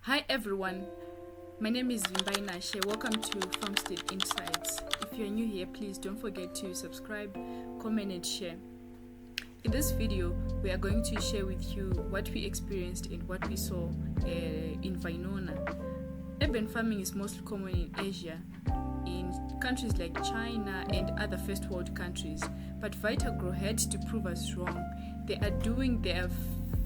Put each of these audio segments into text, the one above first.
Hi everyone, my name is Zimbabwe. Welcome to Farmstead Insights. If you're new here, please don't forget to subscribe, comment and share. In this video, we are going to share with you what we experienced and what we saw in Vinona. Urban farming is most common in Asia, in countries like China and other first world countries, but Vitagrow had to prove us wrong. They are doing their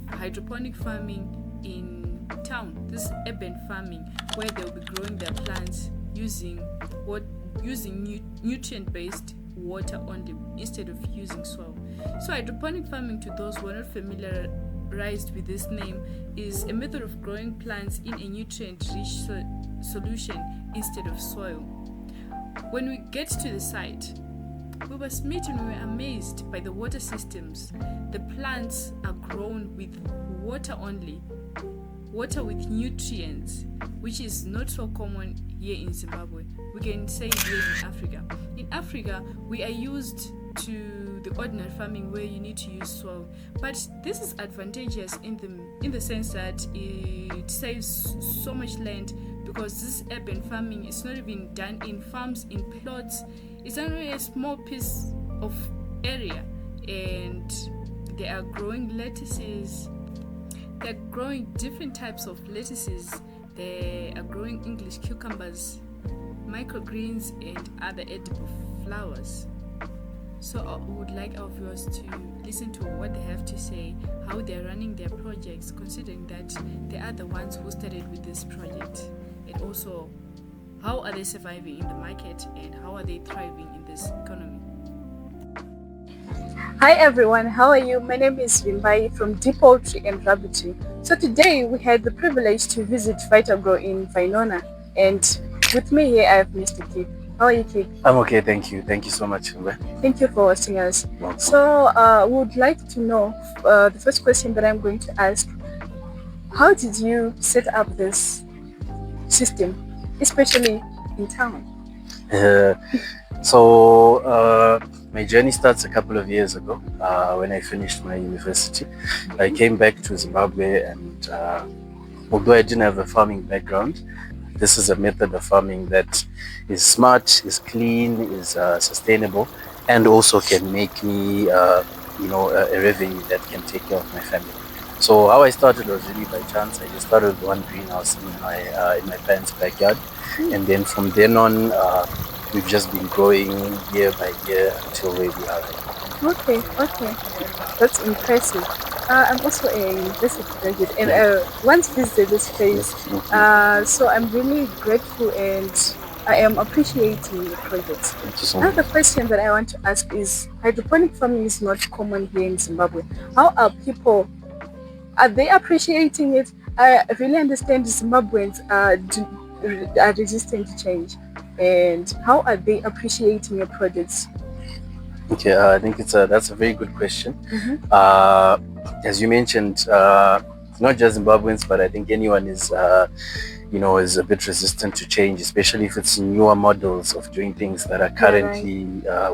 hydroponic farming in town, this urban farming, where they'll be growing their plants using nutrient-based water only instead of using soil. So hydroponic farming, to those who are not familiarized with this name, is a method of growing plants in a nutrient-rich solution instead of soil. When we get to the site, we were smitten, we were amazed by the water systems. The plants are grown with water only, water with nutrients, which is not so common here in Zimbabwe. We can say here in Africa. In Africa, we are used to the ordinary farming where you need to use soil, but this is advantageous in the sense that it saves so much land, because this urban farming is not even done in farms, in plots. It's only a small piece of area, and they are growing lettuces. They're growing different types of lettuces. They are growing English cucumbers, microgreens, and other edible flowers. So I would like our viewers to listen to what they have to say, how they're running their projects, considering that they are the ones who started with this project, and also how are they surviving in the market and how are they thriving in this economy. Hi everyone, how are you? My name is Vimbai from Deep Poultry and Rabbitry. So today we had the privilege to visit Vitagrow in Vinona, and with me here I have Mr. Kik. How are you, Kik? I'm okay, thank you. Thank you so much, Vimbai. Thank you for hosting us. Welcome. So we would like to know, the first question that I'm going to ask, how did you set up this system, especially in town? My journey starts a couple of years ago when I finished my university. I came back to Zimbabwe, and although I didn't have a farming background, this is a method of farming that is smart, is clean, is sustainable, and also can make me a revenue that can take care of my family. So how I started was really by chance. I just started with one greenhouse in my parents' backyard, and then from then on, we've just been growing year by year until where we are right now. Okay, that's impressive. I'm also a university graduate, and once visited this place, so I'm really grateful and I am appreciating the project. Thank you so much. Another question that I want to ask is, hydroponic farming is not common here in Zimbabwe. How are people? Are they appreciating it? I really understand Zimbabweans are resistant to change. And how are they appreciating your projects? Okay, I think that's a very good question. As you mentioned, not just Zimbabweans, but I think anyone is a bit resistant to change, especially if it's newer models of doing things that are currently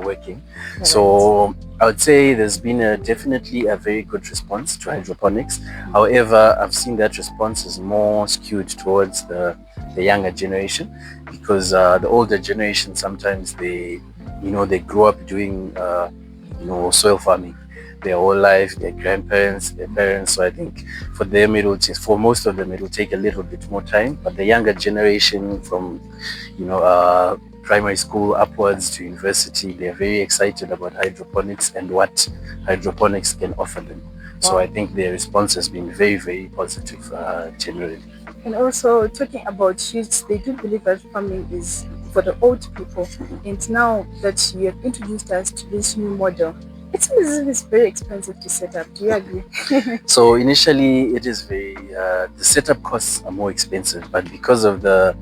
working. Right. So I would say there's been definitely a very good response to hydroponics. However, I've seen that response is more skewed towards the younger generation, because the older generation, sometimes they grew up doing soil farming their whole life, their grandparents, their parents. So I think for most of them it will take a little bit more time. But the younger generation, from primary school upwards to university, they're very excited about hydroponics and what hydroponics can offer them. So I think their response has been very, very positive generally. And also, talking about youths, they do believe that farming is for the old people. And now that you have introduced us to this new model, it seems as if it's very expensive to set up. Do you agree? So initially it is the setup costs are more expensive, but because of the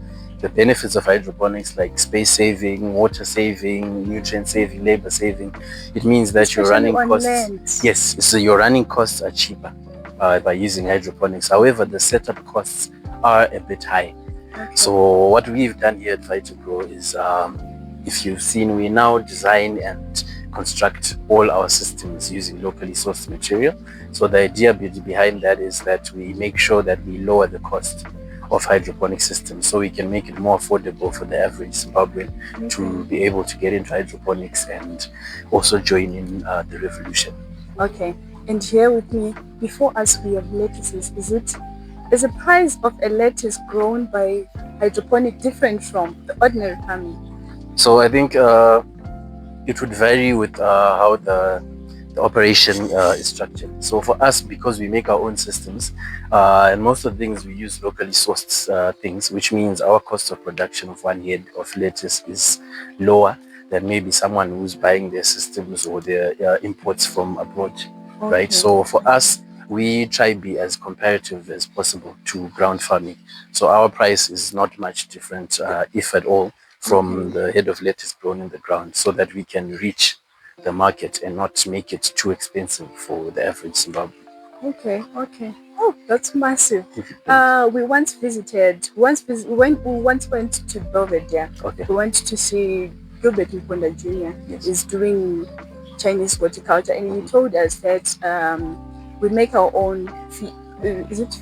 benefits of hydroponics, like space saving, water saving, nutrient saving, labor saving, it means that your running costs, land. Yes, so your running costs are cheaper by using hydroponics. However, the setup costs are a bit high. Okay. So what we've done here at Vitagrow is, if you've seen, we now design and construct all our systems using locally sourced material. So the idea behind that is that we make sure that we lower the cost of hydroponic systems, so we can make it more affordable for the average Zimbabwean to be able to get into hydroponics and also join in the revolution. Okay, and here with me, before us we have lettuces. Is the price of a lettuce grown by hydroponic different from the ordinary farming? So I think it would vary with how the operation is structured. So for us, because we make our own systems, and most of the things we use locally sourced things, which means our cost of production of one head of lettuce is lower than maybe someone who's buying their systems or their imports from abroad, right? So for us, we try to be as comparative as possible to ground farming. So our price is not much different, if at all, from the head of lettuce grown in the ground, so that we can reach the market and not make it too expensive for the average Zimbabwean. Okay. Oh, that's massive. We once visited, we once went to Belvedere. Okay. We went to see Gilbert Mponda Jr. Yes. is doing Chinese horticulture, and he told us that we make our own feed.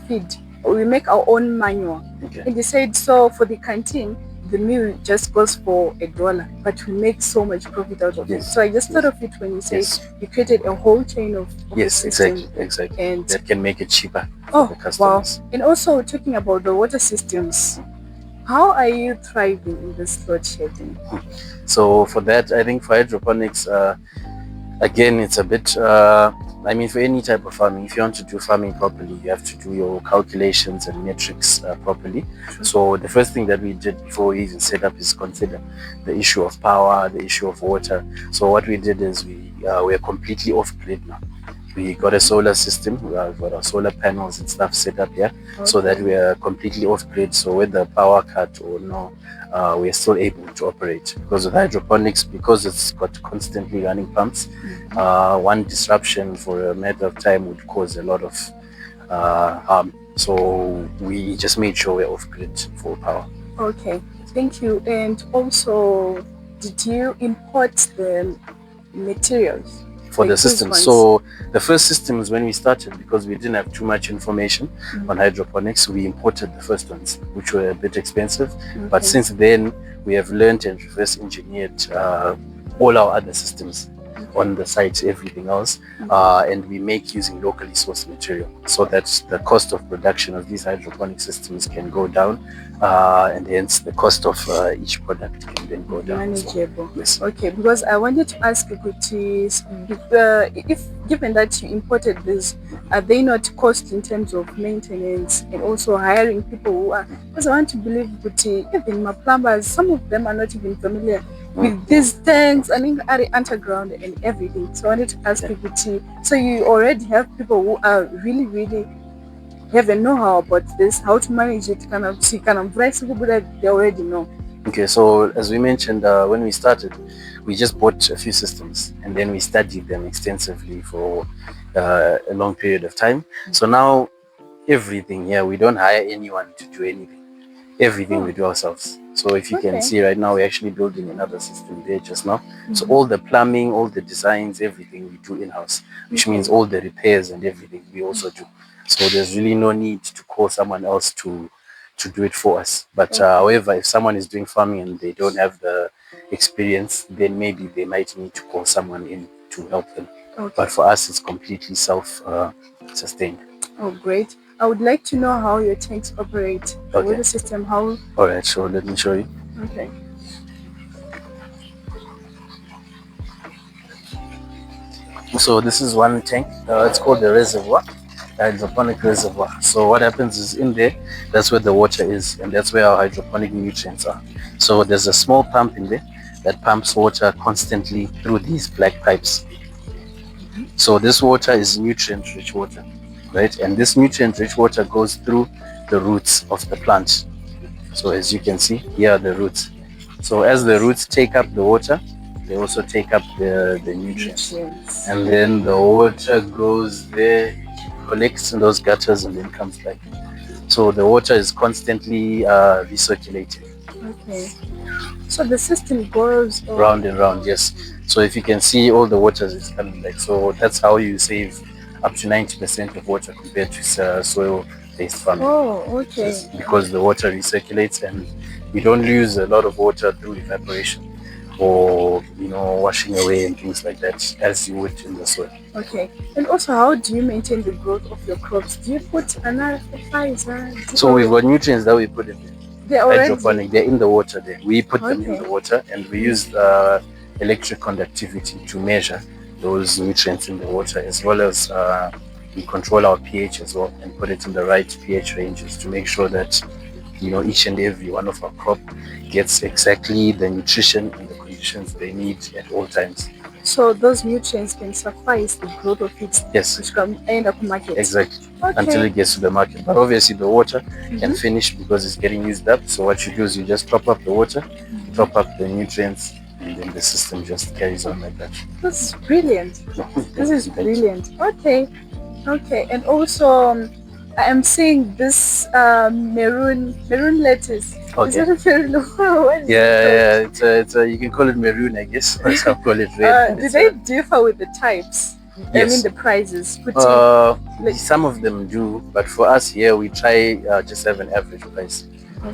Feed? We make our own manure. Okay. And he said, so for the canteen, the meal just goes for $1, but we make so much profit out of it. So I just thought of it when you say you created a whole chain of yes, systems. exactly. And that can make it cheaper for the customers. Wow. And also talking about the water systems, how are you thriving in this load shedding? So for that, I think for hydroponics, again, it's a bit, I mean, for any type of farming, if you want to do farming properly, you have to do your calculations and metrics properly. So the first thing that we did before we even set up is consider the issue of power, the issue of water. So what we did is we're completely off-grid now. We got a solar system, we have got our solar panels and stuff set up here, so that we are completely off-grid. So whether power cut or no, we are still able to operate. Because with hydroponics, because it's got constantly running pumps, one disruption for a matter of time would cause a lot of harm. So we just made sure we're off-grid for power. Okay, thank you. And also, did you import the materials? For the systems. So the first systems, when we started, because we didn't have too much information on hydroponics, we imported the first ones, which were a bit expensive. But since then, we have learned and reverse engineered all our other systems on the site, everything else, and we make using locally sourced material, so that the cost of production of these hydroponic systems can go down, and hence the cost of each product can then go down. Manageable. Yes. Okay, because I wanted to ask you, if given that you imported this, are they not cost in terms of maintenance and also hiring people who are? Because I want to believe that even my plumbers, some of them are not even familiar with these tanks and are underground and everything. So I wanted to ask you, so you already have people who are really have a know-how about this, how to manage it, kind of people that they already know. Okay, so as we mentioned when we started, we just bought a few systems and then we studied them extensively for a long period of time. So now everything here, we don't hire anyone to do anything. Everything we do ourselves. So if you can see right now, we're actually building another system there just now. So all the plumbing, all the designs, everything we do in-house, which means all the repairs and everything we also do. So there's really no need to call someone else to do it for us. But however, if someone is doing farming and they don't have the experience, then maybe they might need to call someone in to help them. But for us, it's completely self-sustained. Oh, great. I would like to know how your tanks operate. The water system, how... All right, so let me show you. Okay. So this is one tank. It's called the reservoir, the hydroponic reservoir. So what happens is in there, that's where the water is, and that's where our hydroponic nutrients are. So there's a small pump in there that pumps water constantly through these black pipes. So this water is nutrient-rich water, right? And this nutrient-rich water goes through the roots of the plant. So as you can see, here are the roots. So as the roots take up the water, they also take up the nutrients. And then the water goes there, collects in those gutters, and then comes back. So the water is constantly recirculating. Okay. So the system goes round and round, yes. So if you can see, all the water is coming back. So that's how you save up to 90% of water compared to soil based farming. Oh, okay. Just because the water recirculates and we don't lose a lot of water through evaporation or washing away and things like that as you would in the soil. Okay. And also, how do you maintain the growth of your crops? Do you put another fertilizer? So we've got nutrients that we put in They're already hydroponic. They're in the water there. We put them in Okay. the water and we use electric conductivity to measure those nutrients in the water, as well as we control our pH as well and put it in the right pH ranges to make sure that each and every one of our crop gets exactly the nutrition and the conditions they need at all times. So those nutrients can suffice the growth of it, Yes, which can end up market. exactly. Okay. Until it gets to the market. But obviously the water can finish because it's getting used up. So what you do is you just top up the water, top up the nutrients, and then the system just carries on like that. This is brilliant. This is brilliant. Okay. Okay. And also, I am seeing this maroon lettuce. Okay. Is that a maroon? What is Yeah, it's a, you can call it maroon, I guess, or some call it red. do they differ with the types? I Yes. mean the prices. Some of them do, but for us here, we try just have an average price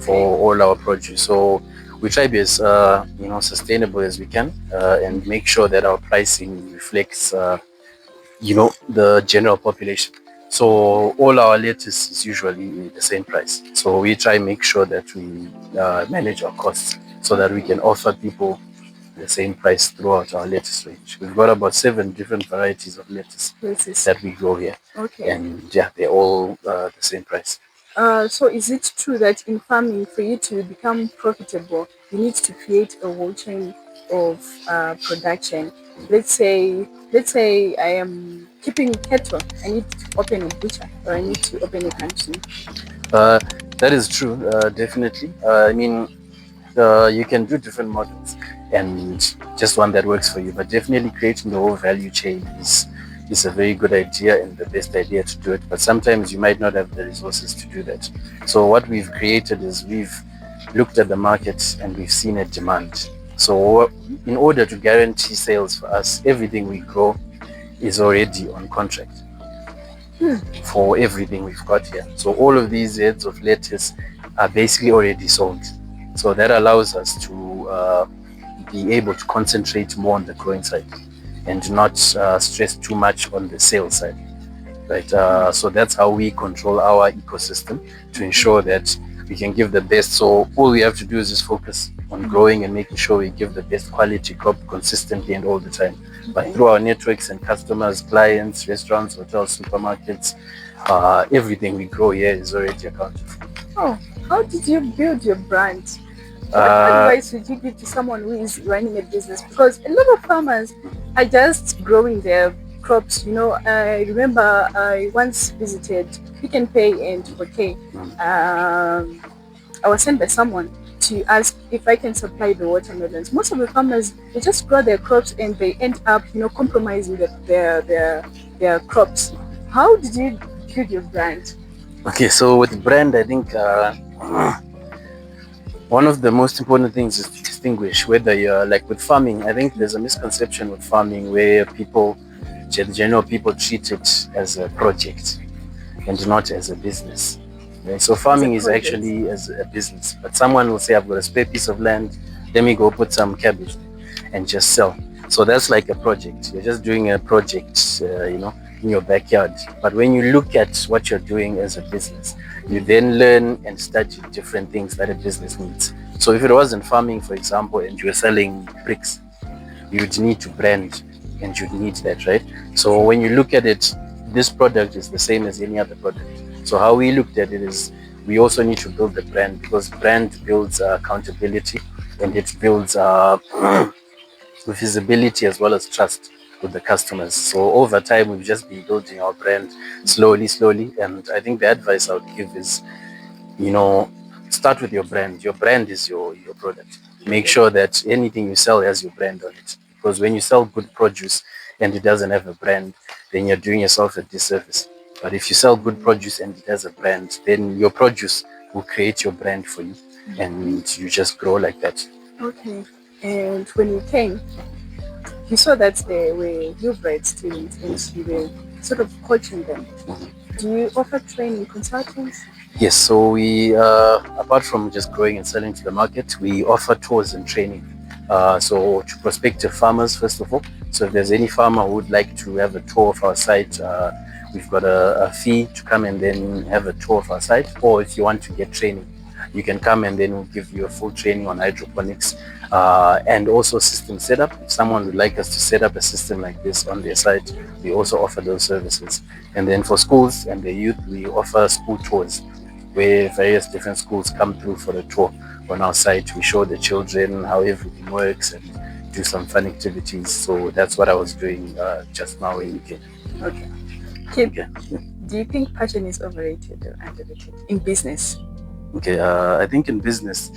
for all our produce. So we try to be as sustainable as we can and make sure that our pricing reflects the general population. So all our lettuce is usually the same price. So we try make sure that we manage our costs so that we can offer people the same price throughout our lettuce range. We've got about 7 different varieties of lettuce that we grow here. Okay. And yeah, they're all the same price. So is it true that in farming, for you to become profitable, you need to create a whole chain of production? Let's say I am keeping cattle. I need to open a butcher or I need to open a canteen. That is true, definitely. I mean, you can do different models and just one that works for you, but definitely creating the whole value chain is a very good idea and the best idea to do it. But sometimes you might not have the resources to do that. So what we've created is we've looked at the market and we've seen a demand. So in order to guarantee sales for us, everything we grow is already on contract for everything we've got here. So all of these heads of lettuce are basically already sold. So that allows us to be able to concentrate more on the growing side and not stress too much on the sales side. Right? So that's how we control our ecosystem to ensure that we can give the best. So all we have to do is just focus on growing and making sure we give the best quality crop consistently and all the time. But through our networks and customers, clients, restaurants, hotels, supermarkets, everything we grow here is already accounted for. Oh, how did you build your brand? What advice would you give to someone who is running a business? Because a lot of farmers are just growing their crops. I remember I once visited Pick and Pay and okay. I was sent by someone to ask if I can supply the watermelons. Most of the farmers, they just grow their crops and they end up, compromising their crops. How did you build your brand? Okay, so with brand, I think one of the most important things is to distinguish whether you're like with farming. I think there's a misconception with farming where general people treat it as a project and not as a business. Right? So farming is actually as a business, but someone will say, I've got a spare piece of land, let me go put some cabbage and just sell. So that's like a project. You're just doing a project, in your backyard. But when you look at what you're doing as a business, you then learn and study different things that a business needs. So if it wasn't farming, for example, and you were selling bricks, you'd need to brand and you'd need that, right? So when you look at it, this product is the same as any other product. So how we looked at it is we also need to build the brand, because brand builds accountability and it builds visibility as well as trust with the customers. So over time, we've just been building our brand slowly. And I think the advice I would give is, start with your brand. Your brand is your product. Make sure that anything you sell has your brand on it. Because when you sell good produce and it doesn't have a brand, then you're doing yourself a disservice. But if you sell good produce and it has a brand, then your produce will create your brand for you. And you just grow like that. Okay. And when you came, you saw that they were new bred students and you were sort of coaching them. Do you offer training consultants? Yes, so we, apart from just growing and selling to the market, we offer tours and training. So to prospective farmers, first of all. So if there's any farmer who would like to have a tour of our site, we've got a fee to come and then have a tour of our site. Or if you want to get training, you can come and then we'll give you a full training on hydroponics and also system setup. If someone would like us to set up a system like this on their site, we also offer those services. And then for schools and the youth, we offer school tours where various different schools come through for a tour on our site. We show the children how everything works and do some fun activities. So that's what I was doing just now in UK. Okay. Kid, Okay. do you think passion is overrated or underrated in business? Okay, I think in business,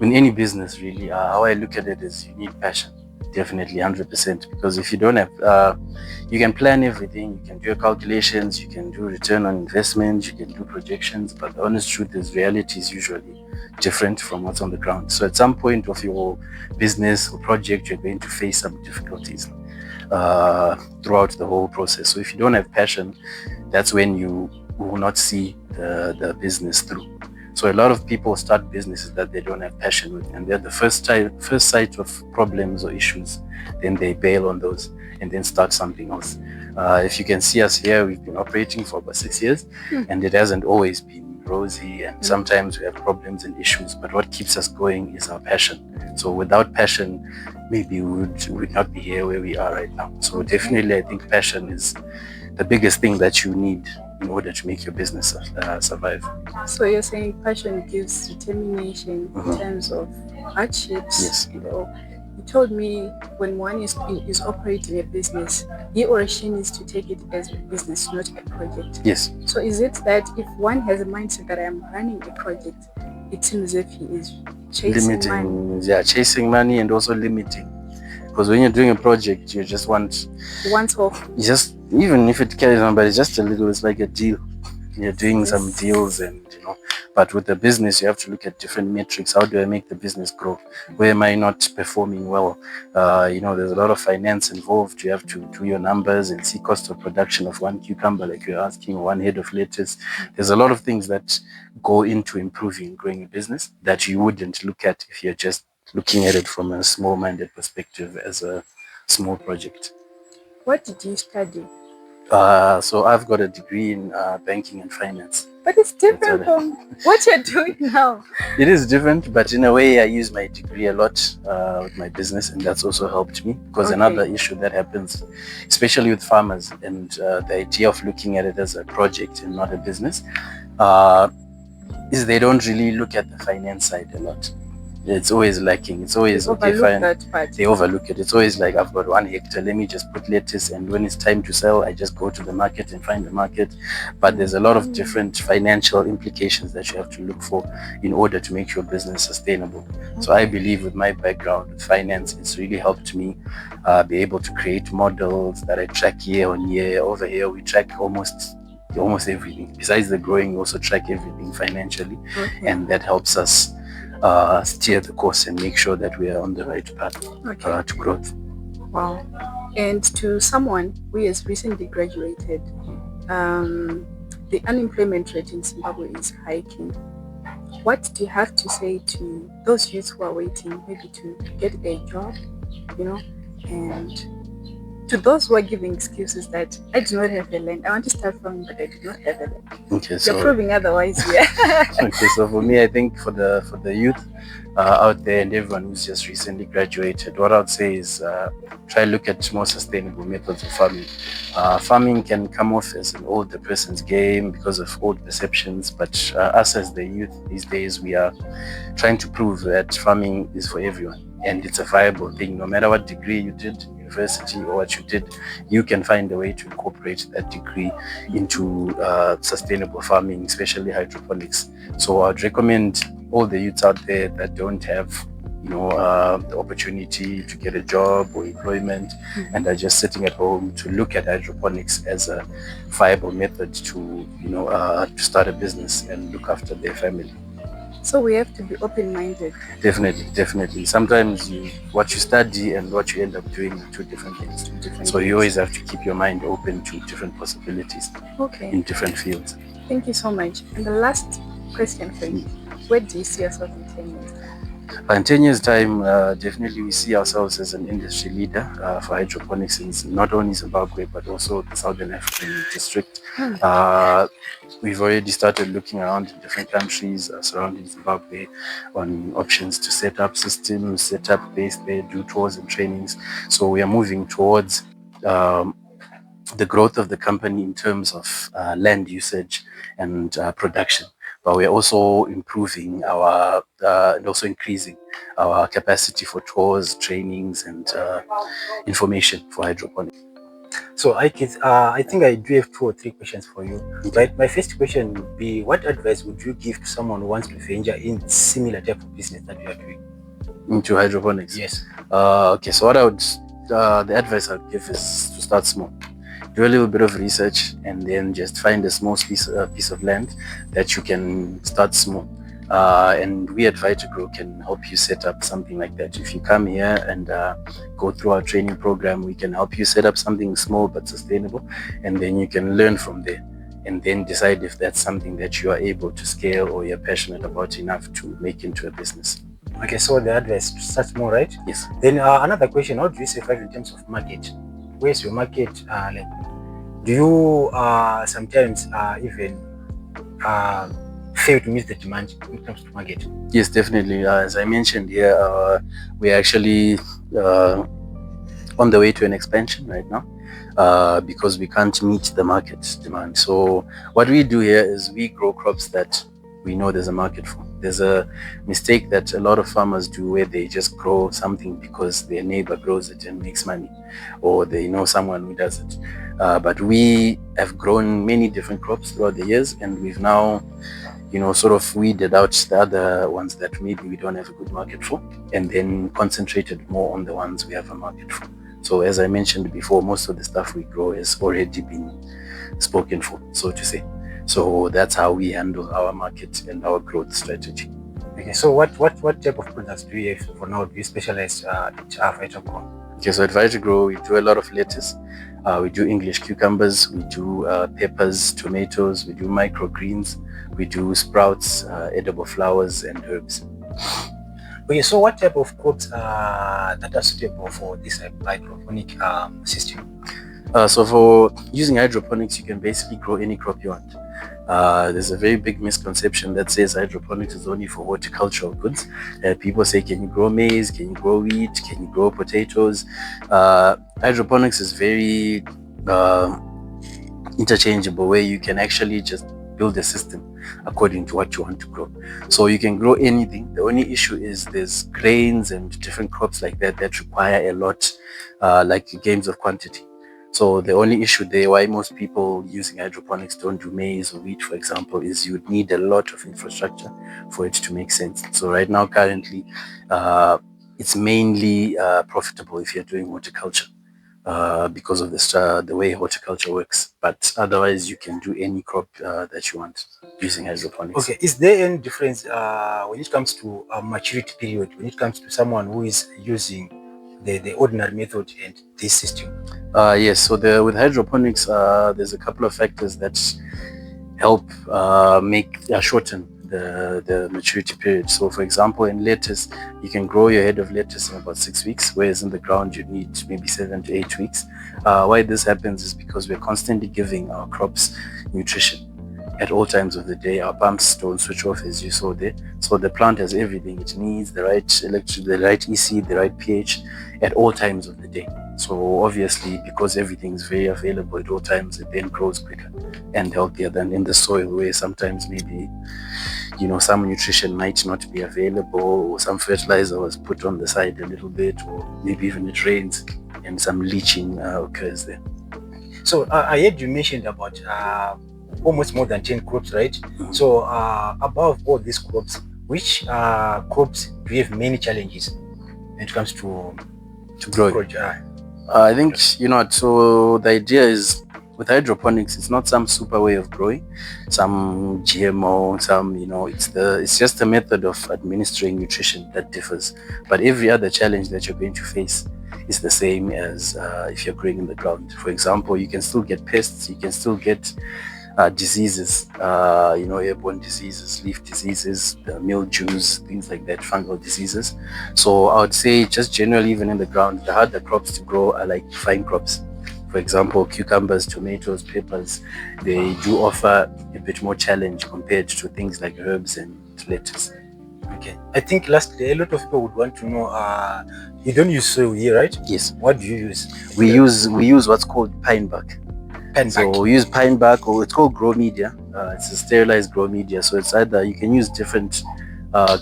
in any business really, how I look at it is you need passion. Definitely 100%, because if you don't have, you can plan everything, you can do your calculations, you can do return on investment, you can do projections, but the honest truth is reality is usually different from what's on the ground. So at some point of your business or project, you're going to face some difficulties throughout the whole process. So if you don't have passion, that's when you will not see the business through. So a lot of people start businesses that they don't have passion with, and they're the first sight of problems or issues, then they bail on those and then start something else. If you can see us here, we've been operating for about 6 years, and it hasn't always been rosy, and sometimes we have problems and issues, but what keeps us going is our passion. So without passion, maybe we would not be here where we are right now. So definitely, I think passion is the biggest thing that you need in order to make your business survive. So you're saying passion gives determination in terms of hardships. Yes. You know, you told me when one is operating a business, he or she needs to take it as a business, not a project. Yes. So is it that if one has a mindset that I am running a project, it seems as if he is chasing money? Yeah, chasing money and also limiting. Because when you're doing a project, you just want Once off. just, even if it carries on, but it's just a little, it's like a deal. You're doing some deals, and but with the business, you have to look at different metrics. How do I make the business grow? Where am I not performing well? There's a lot of finance involved. You have to do your numbers and see cost of production of one cucumber, like you're asking, one head of lettuce. There's a lot of things that go into improving and growing a business that you wouldn't look at if you're just looking at it from a small-minded perspective as a small project. What did you study? So I've got a degree in banking and finance. But it's different from what you're doing now. It is different, but in a way I use my degree a lot with my business, and that's also helped me, because another issue that happens, especially with farmers, and the idea of looking at it as a project and not a business, is they don't really look at the finance side a lot. It's always lacking. It's always okay, fine. They overlook it. It's always like, I've got 1 hectare, let me just put lettuce, and when it's time to sell, I just go to the market and find the market. But there's a lot of different financial implications that you have to look for in order to make your business sustainable. So I believe with my background with finance, it's really helped me be able to create models that I track year on year. Over here, we track almost everything. Besides the growing, we also track everything financially, and that helps us steer the course and make sure that we are on the right path to growth. Wow. And to someone who has recently graduated, the unemployment rate in Zimbabwe is hiking. What do you have to say to those youths who are waiting maybe to get a job, and to those who are giving excuses that I do not have a land, I want to start farming, but I do not have a land. Okay, so you're proving otherwise here. Okay, so for me, I think for the youth out there and everyone who's just recently graduated, what I'd say is try to look at more sustainable methods of farming. Farming can come off as an older person's game because of old perceptions, but us as the youth these days, we are trying to prove that farming is for everyone, and it's a viable thing. No matter what degree you did, university, or what you did, you can find a way to incorporate that degree into sustainable farming, especially hydroponics. So I'd recommend all the youths out there that don't have the opportunity to get a job or employment and are just sitting at home, to look at hydroponics as a viable method to start a business and look after their family. So we have to be open-minded. Definitely. Sometimes what you study and what you end up doing are two different things. So you always have to keep your mind open to different possibilities in different fields. Thank you so much. And the last question for you, where do you see yourself in 10 years? In 10 years' time, definitely we see ourselves as an industry leader for hydroponics in not only Zimbabwe, but also the Southern African district. We've already started looking around in different countries surrounding Zimbabwe on options to set up systems, set up base there, do tours and trainings. So we are moving towards the growth of the company in terms of land usage and production. But we're also improving our and also increasing our capacity for tours, trainings, and information for hydroponics. So I think I do have 2 or 3 questions for you. Right. My first question would be, what advice would you give to someone who wants to venture in similar type of business that you are doing? Into hydroponics? Yes. Okay, so what I would, the advice I would give is to start small. Do a little bit of research and then just find a small piece of land that you can start small. And we at VitaGrow can help you set up something like that. If you come here and go through our training program, we can help you set up something small but sustainable, and then you can learn from there and then decide if that's something that you are able to scale or you're passionate about enough to make into a business. Okay, so the advice to start small, right? Yes. Then another question, how do you survive in terms of market? Where's your market? Like, do you sometimes even fail to meet the demand when it comes to market? Yes, definitely. As I mentioned here, we're actually on the way to an expansion right now because we can't meet the market demand. So what we do here is we grow crops that we know there's a market for. There's a mistake that a lot of farmers do where they just grow something because their neighbor grows it and makes money, or they know someone who does it. But we have grown many different crops throughout the years, and we've now sort of weeded out the other ones that maybe we don't have a good market for, and then concentrated more on the ones we have a market for. So as I mentioned before, most of the stuff we grow has already been spoken for, so to say. So that's how we handle our market and our growth strategy. Okay, so what type of products do you have for now? Do you specialize at VitaGrow? Okay, so at VitaGrow, we do a lot of lettuce. We do English cucumbers, we do peppers, tomatoes, we do microgreens, we do sprouts, edible flowers, and herbs. Okay, so what type of crops that are suitable for this hydroponic system? So for using hydroponics, you can basically grow any crop you want. There's a very big misconception that says hydroponics is only for horticultural goods. People say, can you grow maize? Can you grow wheat? Can you grow potatoes? Hydroponics is very interchangeable, where you can actually just build a system according to what you want to grow. So you can grow anything. The only issue is there's grains and different crops like that require a lot, like games of quantity. So the only issue there, why most people using hydroponics don't do maize or wheat, for example, is you would need a lot of infrastructure for it to make sense. So right now, currently, it's mainly profitable if you're doing horticulture because of the way horticulture works. But otherwise, you can do any crop that you want using hydroponics. Okay, is there any difference when it comes to a maturity period, when it comes to someone who is using the ordinary method and this system? Yes, so with hydroponics, there's a couple of factors that help shorten the maturity period. So for example, in lettuce, you can grow your head of lettuce in about 6 weeks, whereas in the ground you need maybe 7 to 8 weeks. Why this happens is because we're constantly giving our crops nutrition at all times of the day. Our pumps don't switch off, as you saw there. So the plant has everything it needs, the right the right EC, the right pH at all times of the day. So obviously, because everything is very available at all times, it then grows quicker and healthier than in the soil, where sometimes maybe some nutrition might not be available, or some fertilizer was put on the side a little bit, or maybe even it rains and some leaching occurs there. So I heard you mentioned about almost more than 10 crops, right? Mm-hmm. So above all these crops, which crops do you have many challenges when it comes to growing? I think so the idea is with hydroponics, it's not some super way of growing, some GMO, some, it's just a method of administering nutrition that differs. But every other challenge that you're going to face is the same as if you're growing in the ground. For example, you can still get pests, you can still get diseases, airborne diseases, leaf diseases, mildews, things like that, fungal diseases. So I would say just generally, even in the ground, the harder crops to grow are like fine crops. For example, cucumbers, tomatoes, peppers, they do offer a bit more challenge compared to things like herbs and lettuce. Okay. I think lastly, a lot of people would want to know, you don't use soil here, right? Yes. What do you use? We use what's called pine bark. So we use pine bark, or it's called grow media. It's a sterilized grow media. So it's either, you can use different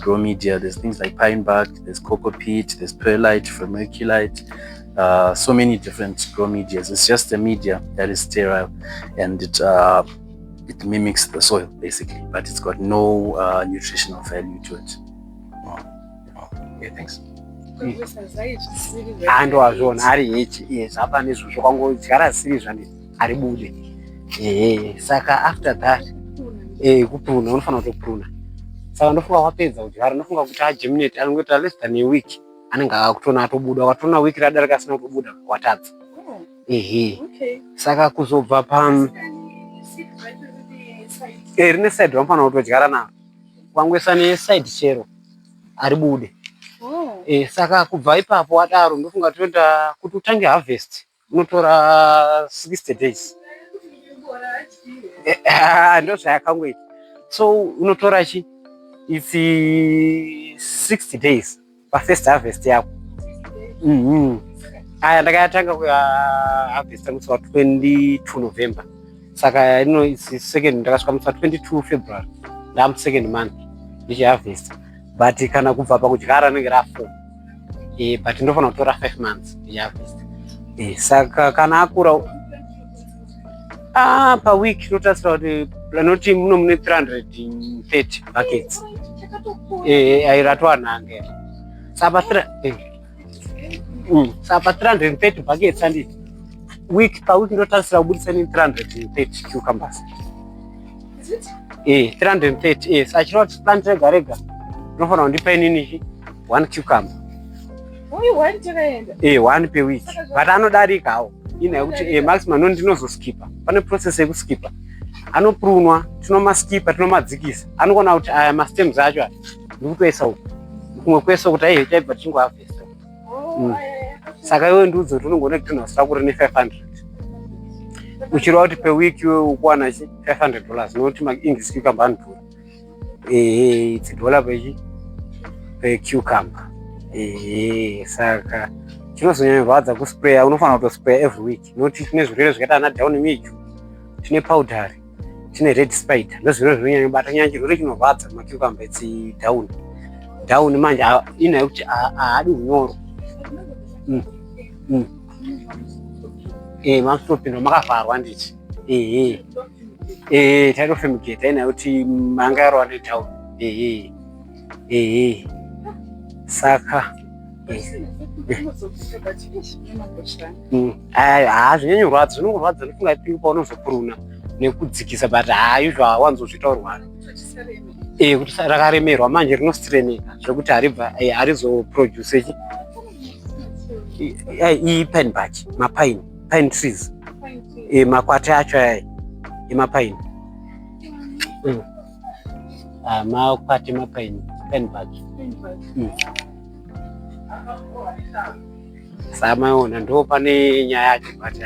grow media. There's things like pine bark, there's cocoa peat, there's perlite, vermiculite, so many different grow medias. It's just a media that is sterile, and it mimics the soil basically, but it's got no nutritional value to it. Okay, thanks. Andowazvona ari ichi zvapa nezvo kwangodyara siri zvani ari bude saka after that kupruna unofanira kutopruna. Saka ndofunga wapedza kudyara ndofunga kuti agerminate anongota less than a week anenge akutona atobuda, wakatona week radarika asina kutobuda watadza. Saka kuzobva rine side wanofanira kutodyara naro kwangoisa neside chero ari bude. Saka kubva ipapo wadaro ndofunga toenda kuti utange harvest unotora 60 days. Ndo zvayakangoita. So unotora chi it's 60 days first harvest yako. Ndakatanga kuharvesta musi wa 22 November. Saka it's second, ndakasvika musi wa 22 February. Ndamu second month ndichiharvesta. But kana kubva pakudyara nenge ra4. But ndofanira kutora 5 months ndichiharvesta. Saka kana akura per week notasira kuti noti mune 330 buckets. Airatwa nange. Sapa 330 buckets and week per week notasira kubudisa 330 cucumbers. Is it? 330. Sachira kuti plant rega unofanira kundipa inini 1 cucumber. Only one chakaenda? 1 per week. But anodarikawo. Kuti maximum ndinozoskipa. Pane process yekuskipa. Anoprunwa, tinomaskipa, tinomadzikisa. Anokona kuti aya mastems acho ndikutoisa uko. Kumwe kwesa kuti chaibva tingoharvesta. Saka iwe ndiudzo kuti unongona kutonhasira kuri ne500. Uchireva kuti per week iwe ukuwana $500 nokuti ma-English cucumber anodhura. It's $1 per cucumber. Saka chinozonyanya kurwadza kuspraya, unofanira kutospraya every week. Nokuti tine zvirwere zvakaita ana down mildew, tine powdery, tine red spider. Ndozvirwere zvinonyanya kubata. Nyanya chirwere chinorwadza macucumber it's down. Down manje inayo kuti haadi unyoro. Makutopindwa makavharwa ndichi. Taito fumigate inayo kuti manga yarwa nedown. Saka zvinyanyo rwadza, zvinongorwadza nofunga piri paunozopruna nekudzikisa, but izvo hawanzozvitaurwa kuti rakaremerwa manje rinostreneka zvekuti harizoproduce pine batch, pine trees, makwati acho aya emapine, makwati mapine, pine batch. Samaona ndo pane nyaya yacho, but